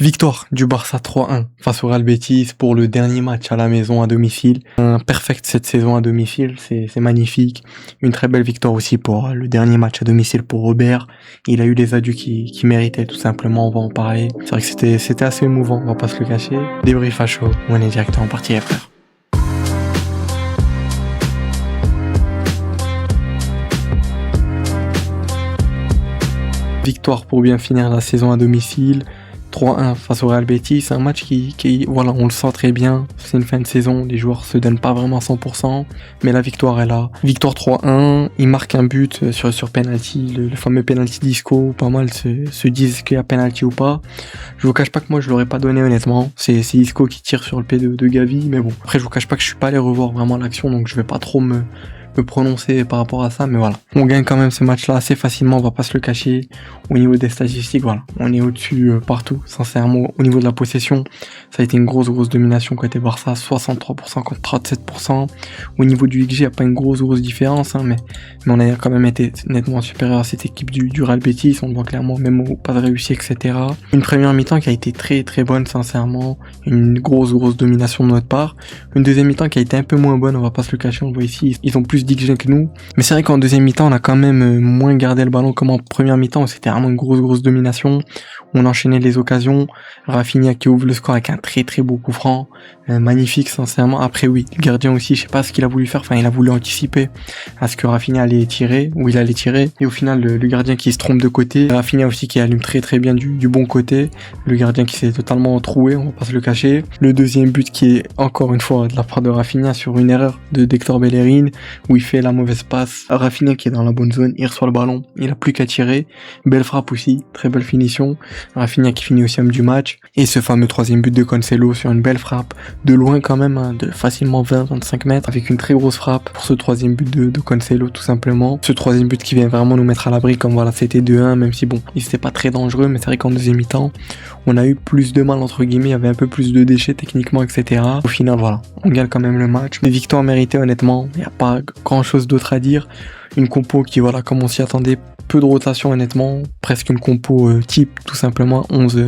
Victoire du Barça 3-1 face au Real Betis pour le dernier match à la maison à domicile. Un perfect cette saison à domicile, c'est magnifique. Une très belle victoire aussi pour le dernier match à domicile pour Robert. Il a eu les adieux qu'il méritait tout simplement, on va en parler. C'est vrai que c'était assez émouvant, on va pas se le cacher. Débrief à chaud, on est directement parti les frères. Victoire pour bien finir la saison à domicile. 3-1 face au Real Betis, c'est un match qui, voilà, on le sent très bien, c'est une fin de saison, les joueurs se donnent pas vraiment à 100%, mais la victoire est là. Victoire 3-1, il marque un but sur penalty, le fameux penalty d'Isco, pas mal se disent qu'il y a penalty ou pas. Je vous cache pas que moi je l'aurais pas donné honnêtement, c'est Isco qui tire sur le pied de Gavi, mais bon, après je vous cache pas que je suis pas allé revoir vraiment l'action, donc je vais pas trop me prononcer par rapport à ça, mais voilà. On gagne quand même ce match-là assez facilement, on va pas se le cacher. Au niveau des statistiques, voilà, on est au-dessus partout, sincèrement. Au niveau de la possession, ça a été une grosse domination côté Barça, 63% contre 37%. Au niveau du XG, il n'y a pas une grosse différence, hein, mais on a quand même été nettement supérieur à cette équipe du Real Betis, on voit clairement même au pas de réussite, etc. Une première mi-temps qui a été très bonne, sincèrement. Une grosse domination de notre part. Une deuxième mi-temps qui a été un peu moins bonne, on va pas se le cacher, on voit ici, ils ont plus d'XG que nous. Mais c'est vrai qu'en deuxième mi-temps, on a quand même moins gardé le ballon comme en première mi-temps, où c'était vraiment une grosse domination. On enchaînait les occasions. Rafinha qui ouvre le score avec un très beau coup franc. Magnifique, sincèrement. Après, oui, le gardien aussi, je sais pas ce qu'il a voulu faire. Enfin, il a voulu anticiper à ce que Rafinha allait tirer, ou il allait tirer. Et au final, le gardien qui se trompe de côté. Rafinha aussi qui allume très bien du bon côté. Le gardien qui s'est totalement troué, on va pas se le cacher. Le deuxième but qui est encore une fois de la part de Rafinha sur une erreur de Hector Bellerin, où il fait la mauvaise passe. Rafinha qui est dans la bonne zone, il reçoit le ballon, il a plus qu'à tirer. Belle frappe aussi, très belle finition. Rafinha qui finit aussi homme du match. Et ce fameux troisième but de Cancelo sur une belle frappe, de loin quand même, hein, de facilement 20-25 mètres, avec une très grosse frappe pour ce troisième but de Cancelo tout simplement. Ce troisième but qui vient vraiment nous mettre à l'abri, comme voilà, c'était 2-1, même si bon, il c'était pas très dangereux, mais c'est vrai qu'en deuxième mi-temps, on a eu plus de mal entre guillemets, il y avait un peu plus de déchets techniquement, etc. Au final, voilà, on gagne quand même le match. Mais victoire méritée honnêtement, il n'y a pas grand chose d'autre à dire. Une compo qui, voilà, comme on s'y attendait, peu de rotation honnêtement, presque une compo type, tout simplement, 11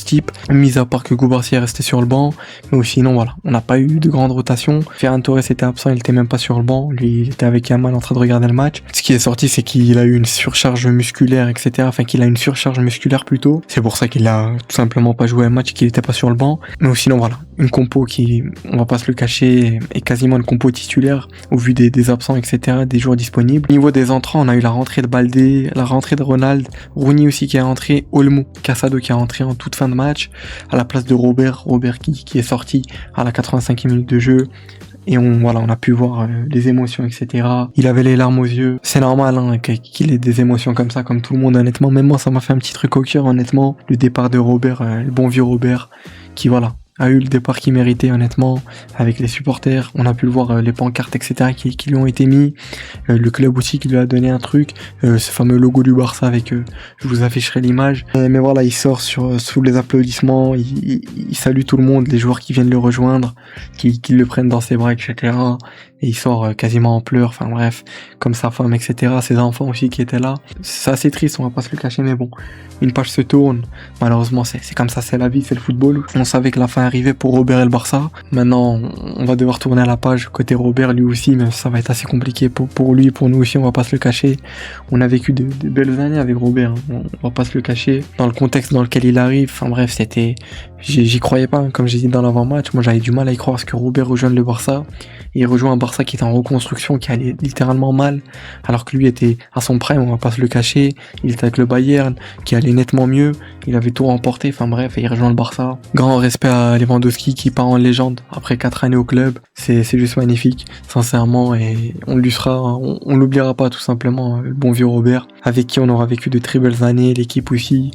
type, mis à part que Cubarsí est resté sur le banc, mais sinon voilà, on n'a pas eu de grande rotation. Ferran Torres était absent, il était même pas sur le banc, lui il était avec Yamal en train de regarder le match. Ce qui est sorti, c'est qu'il a eu une surcharge musculaire, etc. Enfin, qu'il a une surcharge musculaire plutôt, c'est pour ça qu'il a tout simplement pas joué un match, qu'il était pas sur le banc, mais sinon voilà, une compo qui, on va pas se le cacher, est quasiment une compo titulaire, au vu des absents, etc., des joueurs disponibles. Au niveau des entrants, on a eu la rentrée de Baldé, la rentrée de Ronald, Rooney aussi qui est rentré, Olmo, Casado qui est rentré en toute fin de match, à la place de Robert qui est sorti à la 85e minute de jeu. Et on a pu voir les émotions, etc. Il avait les larmes aux yeux. C'est normal hein, qu'il ait des émotions comme ça, comme tout le monde honnêtement. Même moi, ça m'a fait un petit truc au cœur honnêtement. Le départ de Robert, le bon vieux Robert, qui voilà, a eu le départ qu'il méritait honnêtement, avec les supporters, on a pu le voir, les pancartes etc qui lui ont été mis, le club aussi qui lui a donné un truc, ce fameux logo du Barça avec, je vous afficherai l'image, mais voilà, il sort sous les applaudissements, il salue tout le monde, les joueurs qui viennent le rejoindre, qui le prennent dans ses bras etc, et il sort quasiment en pleurs, enfin bref, comme sa femme etc, ses enfants aussi qui étaient là. C'est assez triste, on va pas se le cacher, mais bon, une page se tourne, malheureusement c'est comme ça, c'est la vie, c'est le football. On savait que la fin arrivait pour Robert et le Barça, maintenant on va devoir tourner à la page côté Robert lui aussi, mais ça va être assez compliqué pour lui et pour nous aussi, on va pas se le cacher. On a vécu de belles années avec Robert, hein. On va pas se le cacher, dans le contexte dans lequel il arrive, enfin bref, c'était, j'y croyais pas, hein. Comme j'ai dit dans l'avant-match, moi j'avais du mal à y croire parce que Robert rejoigne le Barça, et il rejoint un Barça qui était en reconstruction, qui allait littéralement mal, alors que lui était à son prime, on va pas se le cacher, il était avec le Bayern, qui allait nettement mieux, il avait tout remporté, enfin bref, et il rejoint le Barça. Grand respect à Lewandowski qui part en légende après 4 années au club, c'est juste magnifique, sincèrement, et on l'oubliera pas tout simplement, le bon vieux Robert, avec qui on aura vécu de très belles années, l'équipe aussi,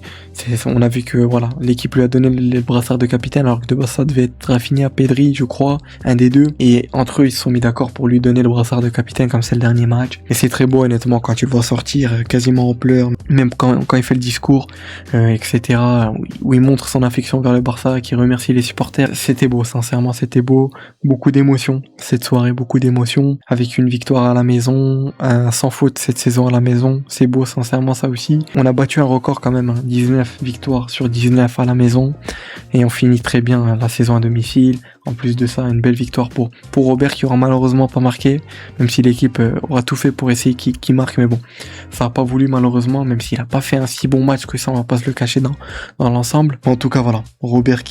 on a vu que voilà, l'équipe lui a donné le brassard de capitaine, alors que de base ça devait être Rafinha, Pedri, je crois, un des deux, et entre eux ils se sont mis d'accord pour lui donner le brassard de capitaine comme c'est le dernier match, et c'est très beau honnêtement quand tu le vois sortir quasiment en pleurs, même quand il fait le discours, etc, où il montre son affection vers le Barça, qui remercie les supporters, c'était beau, sincèrement c'était beau, beaucoup d'émotions, cette soirée, beaucoup d'émotions, avec une victoire à la maison, sans faute cette saison à la maison, c'est beau beau, sincèrement, ça aussi. On a battu un record quand même, hein, 19 victoires sur 19 à la maison. Et on finit très bien la saison à domicile. En plus de ça, une belle victoire pour Robert qui aura malheureusement pas marqué, même si l'équipe aura tout fait pour essayer qu'il marque, mais bon, ça a pas voulu malheureusement, même s'il a pas fait un si bon match que ça, on va pas se le cacher dans l'ensemble. En tout cas, voilà, Robert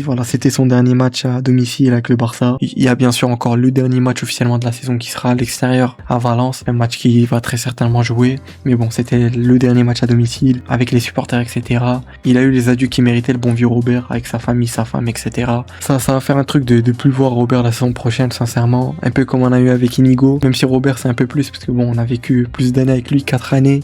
voilà, c'était son dernier match à domicile avec le Barça. Il y a bien sûr encore le dernier match officiellement de la saison qui sera à l'extérieur à Valence, un match qui va très certainement jouer, mais bon, c'était le dernier match à domicile avec les supporters, etc. Il a eu les adieux qu'il méritait, le bon vieux Robert, avec sa famille, sa femme, etc. Ça va faire un truc de plus voir Robert la saison prochaine, sincèrement, un peu comme on a eu avec Inigo, même si Robert c'est un peu plus, parce que bon, on a vécu plus d'années avec lui, 4 années,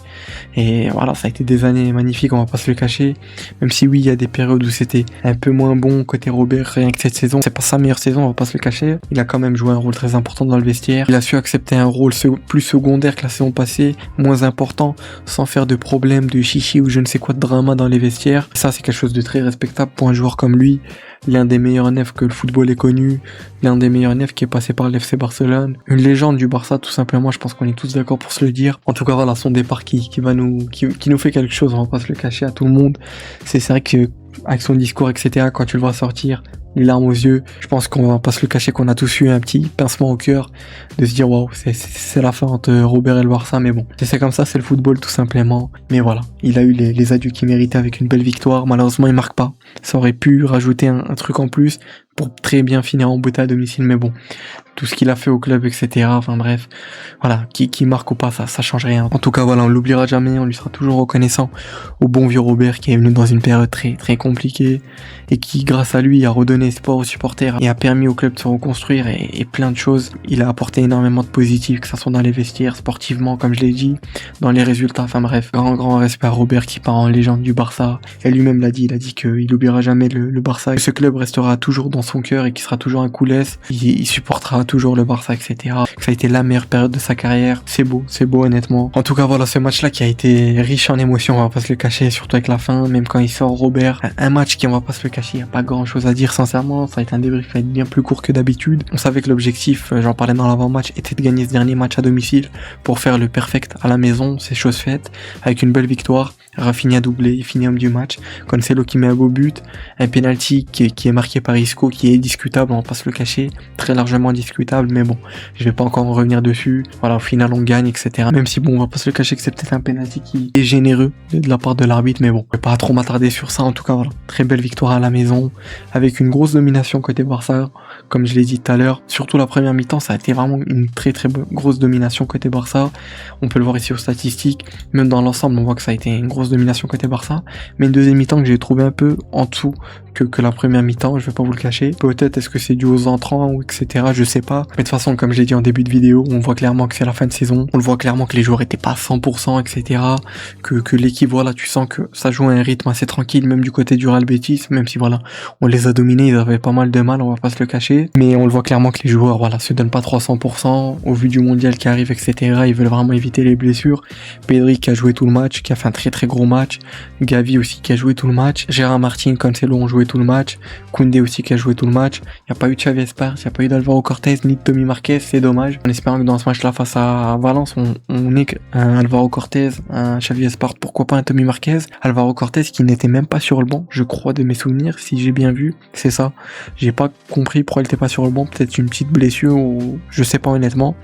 et voilà, ça a été des années magnifiques, on va pas se le cacher, même si oui, il y a des périodes où c'était un peu moins bon côté Robert, rien que cette saison, c'est pas sa meilleure saison, on va pas se le cacher, il a quand même joué un rôle très important dans le vestiaire, il a su accepter un rôle plus secondaire que la saison passée, moins important, sans faire de problème, de chichi ou je ne sais quoi de drama dans les vestiaires, ça c'est quelque chose de très respectable pour un joueur comme lui, l'un des meilleurs nefs que le football ait connu, l'un des meilleurs nefs qui est passé par l'FC Barcelone, une légende du Barça tout simplement, je pense qu'on est tous d'accord pour se le dire. En tout cas voilà, son départ qui nous fait quelque chose, on va pas se le cacher à tout le monde. C'est vrai que avec son discours etc, quand tu le vois sortir, les larmes aux yeux, je pense qu'on va pas se le cacher qu'on a tous eu un petit pincement au cœur de se dire waouh, c'est la fin entre Robert et le Barça, mais bon, c'est comme ça, c'est le football tout simplement. Mais voilà, il a eu les adieux qu'il méritait avec une belle victoire, malheureusement il marque pas, ça aurait pu rajouter un truc en plus pour très bien finir en beauté à domicile, mais bon, tout ce qu'il a fait au club, etc. Enfin bref, voilà, qui marque ou pas, ça change rien. En tout cas, voilà, on l'oubliera jamais, on lui sera toujours reconnaissant au bon vieux Robert qui est venu dans une période très très compliquée et qui, grâce à lui, a redonné espoir aux supporters et a permis au club de se reconstruire et plein de choses. Il a apporté énormément de positifs, que ça soit dans les vestiaires, sportivement, comme je l'ai dit, dans les résultats. Enfin bref, grand respect à Robert qui part en légende du Barça. Et lui-même l'a dit, il a dit qu'il n'oubliera jamais le Barça. Ce club restera toujours dans son cœur et qui sera toujours un coulesse. Il supportera toujours le Barça, etc. Ça a été la meilleure période de sa carrière. C'est beau honnêtement. En tout cas voilà, ce match-là qui a été riche en émotions, on va pas se le cacher, surtout avec la fin, même quand il sort Robert. Un match qui, on va pas se le cacher, il n'y a pas grand-chose à dire sincèrement. Ça a été un débrief qui va être bien plus court que d'habitude. On savait que l'objectif, j'en parlais dans l'avant-match, était de gagner ce dernier match à domicile pour faire le perfect à la maison. C'est chose faite, avec une belle victoire. Rafinha doublé, il finit homme du match. Cancelo qui met un beau but, un penalty qui est marqué par Isco, qui est discutable, on va pas se le cacher, très largement discutable, mais bon, je vais pas encore revenir dessus. Voilà, au final on gagne, etc. Même si bon, on va pas se le cacher que c'est peut-être un penalty qui est généreux de la part de l'arbitre, mais bon, je vais pas trop m'attarder sur ça. En tout cas voilà, très belle victoire à la maison, avec une grosse domination côté Barça, comme je l'ai dit tout à l'heure. Surtout la première mi-temps, ça a été vraiment une très grosse domination côté Barça. On peut le voir ici aux statistiques, même dans l'ensemble, on voit que ça a été une grosse domination côté Barça, mais une deuxième mi-temps que j'ai trouvé un peu en dessous que la première mi-temps, je vais pas vous le cacher. Peut-être est-ce que c'est dû aux entrants ou etc, je sais pas. Mais de toute façon, comme je l'ai dit en début de vidéo, on voit clairement que c'est la fin de saison. On le voit clairement que les joueurs étaient pas à 100%, etc. Que l'équipe, voilà, tu sens que ça joue à un rythme assez tranquille, même du côté du Real Betis, même si voilà, on les a dominés, ils avaient pas mal de mal, on va pas se le cacher. Mais on le voit clairement que les joueurs, voilà, se donnent pas 300%, au vu du mondial qui arrive, etc. Ils veulent vraiment éviter les blessures. Pedri qui a joué tout le match, qui a fait un très très gros match. Gavi aussi qui a joué tout le match. Gérard Martin, Cancelo ont joué tout le match. Koundé aussi qui a joué tout le match. Il n'y a pas eu de Xavi Esparce, il n'y a pas eu d'Alvaro Cortés ni de Tommy Marquez, c'est dommage. En espérant que dans ce match-là face à Valence, on ait un Alvaro Cortés, un Xavi Esparce, pourquoi pas un Tommy Marquez. Alvaro Cortés qui n'était même pas sur le banc, je crois de mes souvenirs, si j'ai bien vu, c'est ça. J'ai pas compris pourquoi il était pas sur le banc, peut-être une petite blessure ou je sais pas honnêtement.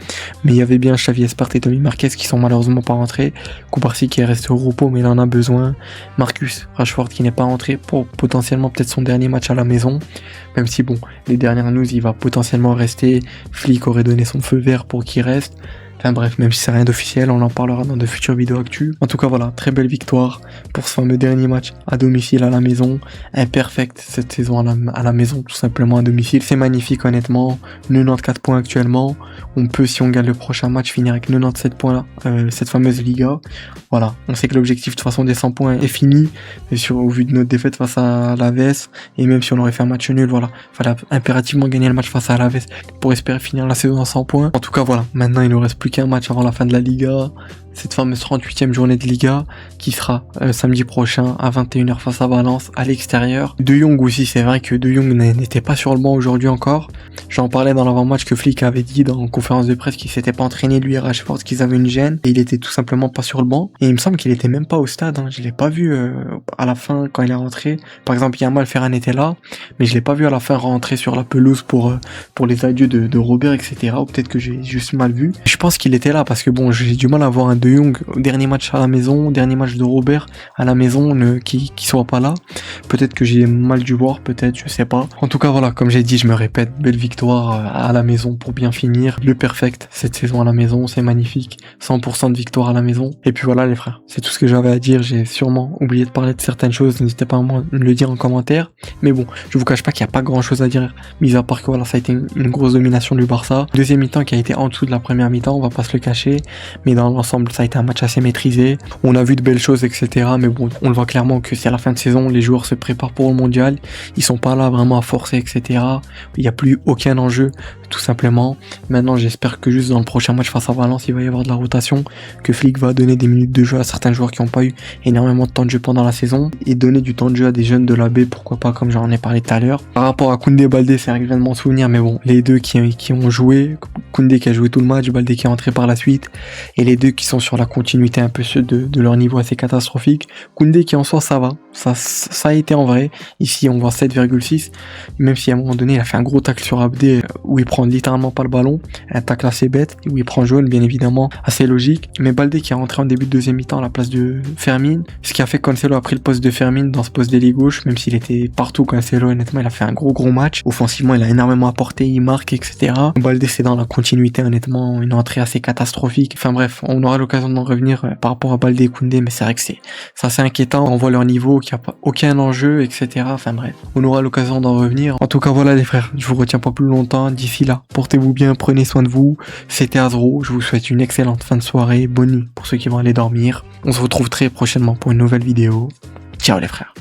Mais il y avait bien Xavi Esparce et Tommy Marquez qui sont malheureusement pas rentrés. Koubarsi qui est resté au repos mais il en a besoin. Marcus Rashford qui n'est pas rentré pour potentiellement peut-être son dernier match à la maison, même si bon, les dernières news il va potentiellement rester, Flick aurait donné son feu vert pour qu'il reste. Enfin bref, même si c'est rien d'officiel, on en parlera dans de futures vidéos actu. En tout cas voilà, très belle victoire pour ce fameux dernier match à domicile à la maison. Imperfect cette saison à la maison, tout simplement à domicile. C'est magnifique honnêtement, 94 points actuellement. On peut, si on gagne le prochain match, finir avec 97 points là, cette fameuse Liga. Voilà, on sait que l'objectif de toute façon des 100 points est fini, au vu de notre défaite face à l'Aves, et même si on aurait fait un match nul, voilà, fallait impérativement gagner le match face à l'Aves pour espérer finir la saison à 100 points. En tout cas voilà, maintenant il nous reste plus qu'un match avant la fin de la Liga, cette fameuse 38e journée de Liga qui sera samedi prochain à 21h face à Valence à l'extérieur. De Jong aussi, c'est vrai que De Jong n'était pas sur le banc aujourd'hui encore. J'en parlais dans l'avant-match que Flick avait dit dans une conférence de presse qu'il s'était pas entraîné lui et Rashford, qu'ils avaient une gêne et il était tout simplement pas sur le banc. Et il me semble qu'il était même pas au stade, hein. Je l'ai pas vu à la fin quand il est rentré. Par exemple, Yamal Ferran était là, mais je l'ai pas vu à la fin rentrer sur la pelouse pour les adieux de Robert, etc. Ou peut-être que j'ai juste mal vu. Je pense qu'il était là parce que bon, j'ai du mal à voir un De Jong au dernier match à la maison, dernier match de Robert à la maison, qui soit pas là. Peut-être que j'ai mal dû voir, peut-être, je sais pas. En tout cas, voilà, comme j'ai dit, je me répète, belle victoire à la maison pour bien finir. Le perfect cette saison à la maison, c'est magnifique. 100% de victoire à la maison. Et puis voilà les frères, c'est tout ce que j'avais à dire. J'ai sûrement oublié de parler de certaines choses, n'hésitez pas à me le dire en commentaire. Mais bon, je vous cache pas qu'il n'y a pas grand chose à dire, mis à part que voilà, ça a été une grosse domination du Barça. Deuxième mi-temps qui a été en dessous de la première mi-temps, on va pas se le cacher. Mais dans l'ensemble, ça a été un match assez maîtrisé. On a vu de belles choses, etc. Mais bon, on le voit clairement que c'est à la fin de saison, les joueurs se préparent pour le mondial. Ils sont pas là vraiment à forcer, etc. Il n'y a plus aucun enjeu, tout simplement. Maintenant, j'espère que juste dans le prochain match face à Valence, il va y avoir de la rotation, que Flick va donner des minutes de jeu à certains joueurs qui n'ont pas eu énormément de temps de jeu pendant la saison et donner du temps de jeu à des jeunes de la B, pourquoi pas, comme j'en ai parlé tout à l'heure. Par rapport à Koundé, Baldé, c'est vrai que je viens de m'en souvenir, mais bon, les deux qui ont joué, Koundé qui a joué tout le match, Baldé qui est entré par la suite, et les deux qui sont sur la continuité un peu de leur niveau assez catastrophique. Koundé qui en soi ça va, ça a été en vrai. Ici on voit 7,6, même si à un moment donné il a fait un gros tacle sur Abdé où il prend littéralement pas le ballon, un tacle assez bête, où il prend jaune bien évidemment, assez logique. Mais Baldé qui est rentré en début de deuxième mi-temps à la place de Fermin, ce qui a fait que Cancelo a pris le poste de Fermin dans ce poste d'ailier gauche, même s'il était partout. Cancelo honnêtement il a fait un gros match, offensivement il a énormément apporté, il marque, etc. Baldé c'est dans la continuité, honnêtement une entrée assez catastrophique. Enfin bref, on aura l'occasion d'en revenir par rapport à Baldé et Koundé, mais c'est vrai que c'est assez inquiétant, on voit leur niveau, qu'il n'y a pas aucun enjeu, etc. Enfin bref, on aura l'occasion d'en revenir. En tout cas voilà les frères, je vous retiens pas plus longtemps, d'ici là, portez-vous bien, prenez soin de vous, c'était Azro, je vous souhaite une excellente fin de soirée, bonne nuit pour ceux qui vont aller dormir. On se retrouve très prochainement pour une nouvelle vidéo. Ciao les frères.